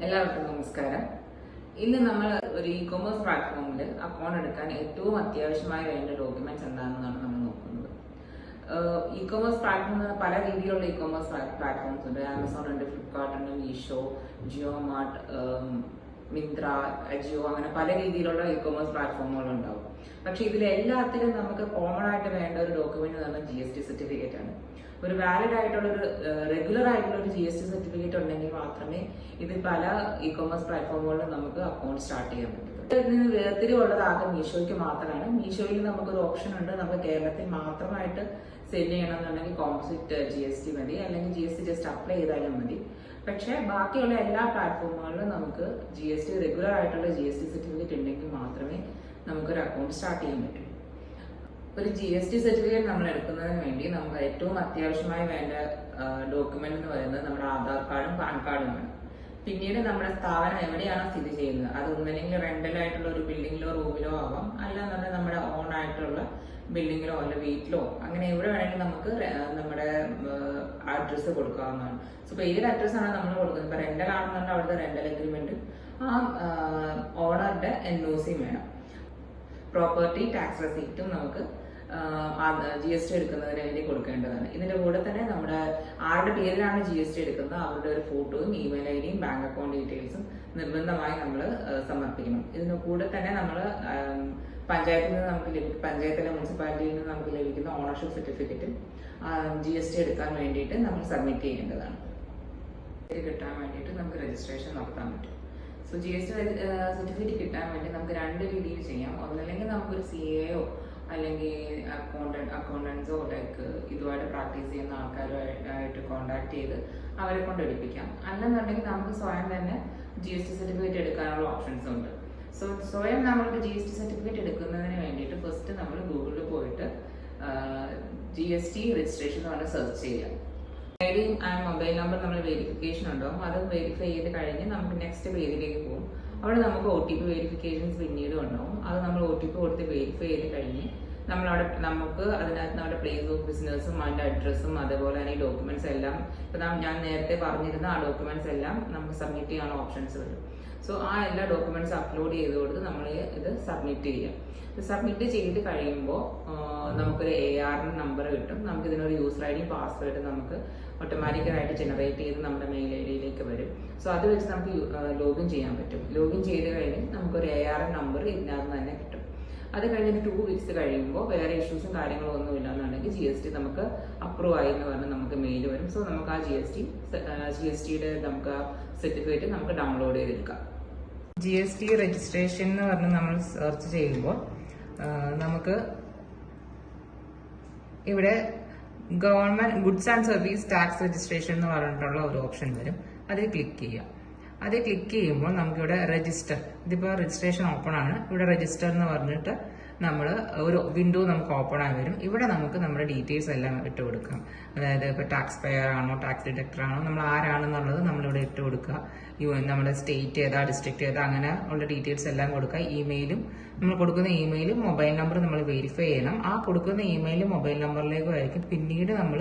എല്ലാവർക്കും നമസ്കാരം. ഇന്ന് നമ്മൾ ഒരു ഇ-കൊമേഴ്സ് പ്ലാറ്റ്ഫോമിൽ അക്കൗണ്ട് എടുക്കാൻ ഏറ്റവും അത്യാവശ്യമായി വേണ്ട ഡോക്യുമെന്റ്സ് എന്താണെന്നാണ് നമ്മൾ നോക്കുന്നത്. ഇ-കൊമേഴ്സ് പ്ലാറ്റ്ഫോം പല രീതിയിലുള്ള ഇ-കൊമേഴ്സ് പ്ലാറ്റ്ഫോംസ് ഉണ്ട്. ആമസോൺ ഉണ്ട്, ഫ്ലിപ്കാർട്ട് ഉണ്ട്, മീഷോ, ജിയോ മാർട്ട്, മിന്ത്ര, അജിയോ, അങ്ങനെ പല രീതിയിലുള്ള ഇ-കൊമേഴ്സ് പ്ലാറ്റ്ഫോമുകൾ ഉണ്ടാവും. പക്ഷെ ഇതിലെല്ലാത്തിലും നമുക്ക് കോമൺ ആയിട്ട് വേണ്ട ഒരു ഡോക്യുമെന്റ് എന്ന് പറഞ്ഞാൽ GST സർട്ടിഫിക്കറ്റ് ആണ്. ഒരു വാലിഡ് ആയിട്ടുള്ള ഒരു റെഗുലർ ആയിട്ടുള്ള ഒരു GST സർട്ടിഫിക്കറ്റ് ഉണ്ടെങ്കിൽ മാത്രമേ ഇത് പല ഇ-കൊമേഴ്സ് പ്ലാറ്റ്ഫോമുകളിലും നമുക്ക് അക്കൗണ്ട് സ്റ്റാർട്ട് ചെയ്യാൻ പറ്റും. ഇതിൽ നിന്ന് വേർതിരിവുള്ളതാകെ മീഷോയ്ക്ക് മാത്രമാണ്. മീഷോയിൽ നമുക്കൊരു ഓപ്ഷൻ ഉണ്ട്, നമുക്ക് കേരളത്തിൽ മാത്രമായിട്ട് സെല് ചെയ്യണമെന്നുണ്ടെങ്കിൽ കോമ്പോസിറ്റ് GST മതി, അല്ലെങ്കിൽ GST ജസ്റ്റ് അപ്ലൈ ചെയ്താലും മതി. പക്ഷെ ബാക്കിയുള്ള എല്ലാ പ്ലാറ്റ്ഫോമുകളിലും നമുക്ക് റെഗുലർ ആയിട്ടുള്ള GST സർട്ടിഫിക്കറ്റ് ഉണ്ടെങ്കിൽ മാത്രമേ നമുക്കൊരു അക്കൗണ്ട് സ്റ്റാർട്ട് ചെയ്യാൻ പറ്റൂ. ഒരു GST സർട്ടിഫിക്കറ്റ് നമ്മൾ എടുക്കുന്നതിന് വേണ്ടി നമുക്ക് ഏറ്റവും അത്യാവശ്യമായി വേണ്ട ഡോക്യുമെന്റ് എന്ന് പറയുന്നത് നമ്മുടെ ആധാർ കാർഡും പാൻ കാർഡുമാണ്. പിന്നീട് നമ്മുടെ സ്ഥാപനം എവിടെയാണോ സ്ഥിതി ചെയ്യുന്നത്, അത് ഒന്നല്ലെങ്കിൽ റെന്റൽ ആയിട്ടുള്ള ഒരു ബിൽഡിങ്ങിലോ റൂമിലോ ആവാം, അല്ലാന്നുണ്ടെങ്കിൽ നമ്മുടെ ഓൺ ആയിട്ടുള്ള ബിൽഡിങ്ങിലോ അല്ല വീട്ടിലോ, അങ്ങനെ എവിടെ വേണമെങ്കിലും നമുക്ക് നമ്മുടെ അഡ്രസ്സ് കൊടുക്കാവുന്നതാണ്. സോ ഇപ്പൊ ഏത് അഡ്രസ് ആണ് നമ്മൾ കൊടുക്കുന്നത്, ഇപ്പൊ റെന്റൽ ആണെന്നുണ്ടെങ്കിൽ അവിടുത്തെ റെന്റൽ അഗ്രിമെന്റ്, ആ ഓണറുടെ NOC വേണം. പ്രോപ്പർട്ടി ടാക്സ് റെസീപ്റ്റും നമുക്ക് GST എടുക്കുന്നതിന് വേണ്ടി കൊടുക്കേണ്ടതാണ്. ഇതിന്റെ കൂടെ തന്നെ നമ്മുടെ ആരുടെ പേരിലാണ് GST എടുക്കുന്നത് അവരുടെ ഒരു ഫോട്ടോയും ഇമെയിൽ IDയും ബാങ്ക് അക്കൗണ്ട് ഡീറ്റെയിൽസും നിർബന്ധമായി നമ്മൾ സമർപ്പിക്കണം. ഇതിന്റെ കൂടെ തന്നെ നമ്മൾ പഞ്ചായത്തിൽ നിന്ന് പഞ്ചായത്തിലെ മുനിസിപ്പാലിറ്റിയിൽ നിന്ന് നമുക്ക് ലഭിക്കുന്ന ഓണർഷിപ്പ് സർട്ടിഫിക്കറ്റും GST എടുക്കാൻ വേണ്ടിയിട്ട് നമ്മൾ സബ്മിറ്റ് ചെയ്യേണ്ടതാണ്. കിട്ടാൻ വേണ്ടിയിട്ട് നമുക്ക് രജിസ്ട്രേഷൻ നടത്താൻ പറ്റും. സോ GST സർട്ടിഫിക്കറ്റ് കിട്ടാൻ വേണ്ടി നമുക്ക് രണ്ട് രീതിയിൽ ചെയ്യാം. ഒന്നല്ലെങ്കിൽ നമുക്കൊരു CAയോ അല്ലെങ്കിൽ അക്കൗണ്ടൻസോ ലൈക്ക് ഇതുമായിട്ട് പ്രാക്ടീസ് ചെയ്യുന്ന ആൾക്കാരുമായിട്ട് കോണ്ടാക്ട് ചെയ്ത് അവരെ കൊണ്ട് എടുപ്പിക്കാം. അല്ലെന്നുണ്ടെങ്കിൽ നമുക്ക് സ്വയം തന്നെ GST സർട്ടിഫിക്കറ്റ് എടുക്കാനുള്ള ഓപ്ഷൻസ് ഉണ്ട്. സോ സ്വയം നമ്മൾക്ക് GST സർട്ടിഫിക്കറ്റ് എടുക്കുന്നതിന് വേണ്ടിയിട്ട് ഫസ്റ്റ് നമ്മൾ ഗൂഗിളിൽ പോയിട്ട് GST രജിസ്ട്രേഷൻ എന്ന് പറഞ്ഞാൽ സെർച്ച് ചെയ്യാം. ഐഡിയും മൊബൈൽ നമ്പർ നമ്മൾ വെരിഫിക്കേഷൻ ഉണ്ടാവും. അത് വെരിഫൈ ചെയ്ത് കഴിഞ്ഞ് നമുക്ക് നെക്സ്റ്റ് പേജിലേക്ക് പോകും. അവിടെ നമുക്ക് OTP വെരിഫിക്കേഷൻസ് പിന്നീട് ഉണ്ടാവും. അത് നമ്മൾ OTP കൊടുത്ത് വെരിഫൈ ചെയ്ത് കഴിഞ്ഞ് നമുക്ക് അതിനകത്ത് നമ്മുടെ പ്ലേസ് ഓഫ് ബിസിനസ്സും അതിന്റെ അഡ്രസ്സും അതേപോലെ തന്നെ ഈ ഡോക്യുമെന്റ്സ് എല്ലാം ഇപ്പൊ ഞാൻ നേരത്തെ പറഞ്ഞിരുന്ന ആ ഡോക്യുമെന്റ്സ് എല്ലാം നമുക്ക് സബ്മിറ്റ് ചെയ്യാനുള്ള ഓപ്ഷൻസ് വരും. സോ ആ എല്ലാ ഡോക്യുമെന്റ്സ് അപ്ലോഡ് ചെയ്ത് കൊടുത്ത് നമ്മൾ ഇത് സബ്മിറ്റ് ചെയ്യാം. സബ്മിറ്റ് ചെയ്ത് കഴിയുമ്പോൾ നമുക്കൊരു AR നമ്പർ കിട്ടും. നമുക്ക് ഇതിനൊരു യൂസർ ID പാസ്വേഡ് നമുക്ക് ഓട്ടോമാറ്റിക്കലായിട്ട് ജനറേറ്റ് ചെയ്ത് നമ്മുടെ മെയിൽ IDയിലേക്ക് വരും. സോ അത് വെച്ച് നമുക്ക് ലോഗിൻ ചെയ്യാൻ പറ്റും. ലോഗിൻ ചെയ്ത് കഴിഞ്ഞ് നമുക്കൊരു AR നമ്പർ ഇതിനകത്ത് തന്നെ കിട്ടും. അത് കഴിഞ്ഞിട്ട് 2 വീക്സ് കഴിയുമ്പോൾ വേറെ ഇഷ്യൂസും കാര്യങ്ങളും ഒന്നും ഇല്ലാന്നുണ്ടെങ്കിൽ GST നമുക്ക് അപ്രൂവ് ആയി എന്ന് പറഞ്ഞ് നമുക്ക് മെയിൽ വരും. സോ നമുക്ക് ആ GSTയുടെ നമുക്ക് സർട്ടിഫിക്കറ്റ് നമുക്ക് ഡൗൺലോഡ് ചെയ്തെടുക്കാം. GST രജിസ്ട്രേഷൻ എന്ന് പറഞ്ഞ് നമ്മൾ സെർച്ച് ചെയ്യുമ്പോൾ നമുക്ക് ഇവിടെ government goods and service tax registration എന്ന് പറഞ്ഞിട്ടുള്ള ഒരു ഓപ്ഷൻ വരും. അതിൽ ക്ലിക്ക് ചെയ്യാം. അത് ക്ലിക്ക് ചെയ്യുമ്പോൾ നമുക്കിവിടെ രജിസ്റ്റർ, ഇതിപ്പോൾ രജിസ്ട്രേഷൻ ഓപ്പൺ ആണ്. ഇവിടെ രജിസ്റ്റർ എന്ന് പറഞ്ഞിട്ട് നമ്മൾ ഒരു വിൻഡോ നമുക്ക് ഓപ്പൺ ആയി വരും. ഇവിടെ നമുക്ക് നമ്മുടെ ഡീറ്റെയിൽസ് എല്ലാം ഇട്ട് കൊടുക്കാം. അതായത് ഇപ്പോൾ ടാക്സ് പെയർ ആണോ ടാക്സ് ഡിഡക്ടർ ആണോ നമ്മൾ ആരാണെന്നുള്ളത് നമ്മളിവിടെ ഇട്ട് കൊടുക്കുക. നമ്മുടെ സ്റ്റേറ്റ് ഏതാ ഡിസ്ട്രിക്ട് ഏതാ അങ്ങനെ ഉള്ള ഡീറ്റെയിൽസ് എല്ലാം കൊടുക്കുക. ഇമെയിലും നമ്മൾ കൊടുക്കുന്ന ഇമെയിലും മൊബൈൽ നമ്പർ നമ്മൾ വെരിഫൈ ചെയ്യണം. ആ കൊടുക്കുന്ന ഇമെയിലും മൊബൈൽ നമ്പറിലേക്കും ആയിരിക്കും പിന്നീട് നമ്മൾ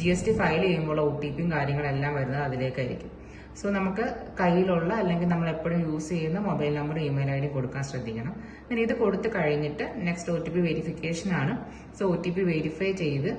GST ഫയൽ ചെയ്യുമ്പോൾ OTPയും കാര്യങ്ങളെല്ലാം വരുന്നത് അതിലേക്കായിരിക്കും. സോ നമുക്ക് കയ്യിലുള്ള അല്ലെങ്കിൽ നമ്മൾ എപ്പോഴും യൂസ് ചെയ്യുന്ന മൊബൈൽ നമ്പർ ഇമെയിൽ ID കൊടുക്കാൻ ശ്രദ്ധിക്കണം. പിന്നെ ഇത് കൊടുത്തു കഴിഞ്ഞിട്ട് നെക്സ്റ്റ് OTP വെരിഫിക്കേഷൻ ആണ്. സോ OTP വെരിഫൈ ചെയ്ത്